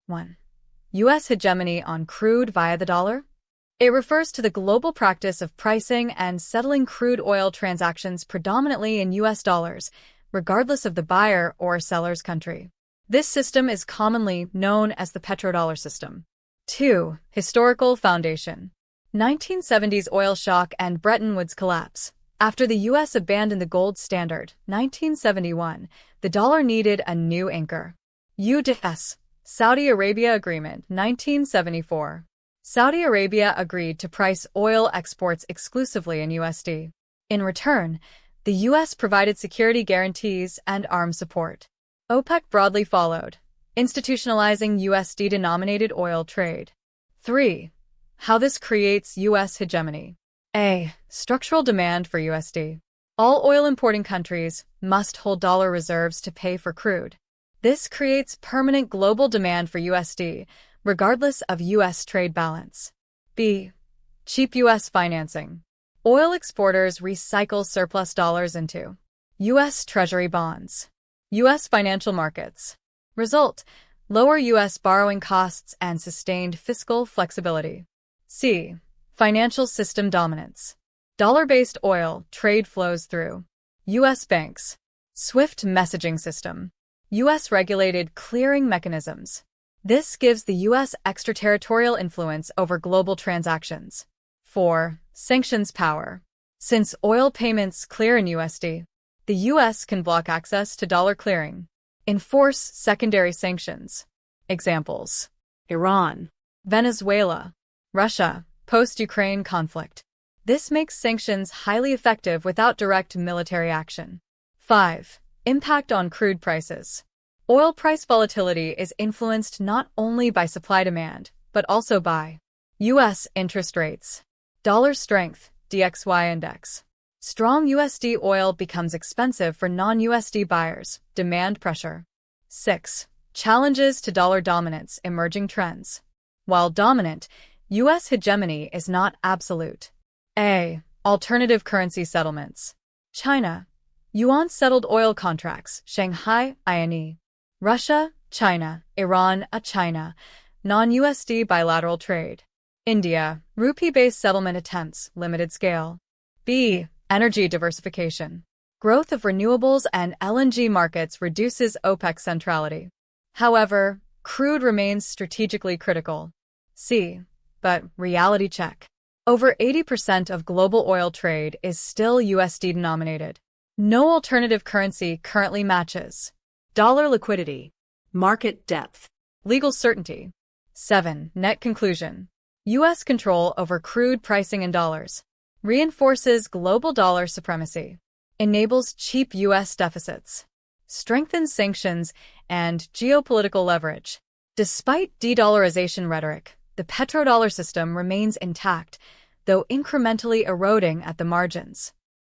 1. U.S. hegemony on crude via the dollar. It refers to the global practice of pricing and settling crude oil transactions predominantly in U.S. dollars, regardless of the buyer or seller's country. This system is commonly known as the petrodollar system. 2. Historical foundation. 1970s oil shock and Bretton Woods collapse. After the U.S. abandoned the gold standard, 1971, the dollar needed a new anchor. U.S. Saudi Arabia Agreement, 1974. Saudi Arabia agreed to price oil exports exclusively in USD. In return, the U.S. provided security guarantees and arms support. OPEC broadly followed, institutionalizing USD-denominated oil trade. 3. How this creates U.S. hegemony. A. Structural demand for USD. All oil-importing countries must hold dollar reserves to pay for crude. This creates permanent global demand for USD, regardless of U.S. trade balance. B. Cheap U.S. financing. Oil exporters recycle surplus dollars into U.S. Treasury bonds. U.S. financial markets. Result: lower U.S. borrowing costs and sustained fiscal flexibility. C. Financial system dominance. Dollar-based oil trade flows through U.S. banks. SWIFT messaging system. U.S. regulated clearing mechanisms. This gives the U.S. extraterritorial influence over global transactions. 4. Sanctions power. Since oil payments clear in USD, the U.S. can block access to dollar clearing. Enforce secondary sanctions. Examples: Iran, Venezuela, Russia, post-Ukraine conflict. This makes sanctions highly effective without direct military action. 5. Impact on crude prices. Oil price volatility is influenced not only by supply-demand, but also by U.S. interest rates. Dollar strength, DXY index. Strong USD oil becomes expensive for non-USD buyers. Demand pressure. 6. Challenges to dollar dominance. Emerging trends. While dominant, U.S. hegemony is not absolute. A. Alternative currency settlements. China. Yuan-settled oil contracts. Shanghai, INE. Russia, China, Iran, China. Non-USD bilateral trade. India. Rupee-based settlement attempts. Limited scale. B. Energy diversification. Growth of renewables and LNG markets reduces OPEC centrality. However, crude remains strategically critical. C. But reality check. Over 80% of global oil trade is still USD denominated. No alternative currency currently matches. Dollar liquidity. Market depth. Legal certainty. 7. Net conclusion. U.S. control over crude pricing in dollars. Reinforces global dollar supremacy. Enables cheap U.S. deficits. Strengthens sanctions and geopolitical leverage. Despite de-dollarization rhetoric, the petrodollar system remains intact, though incrementally eroding at the margins.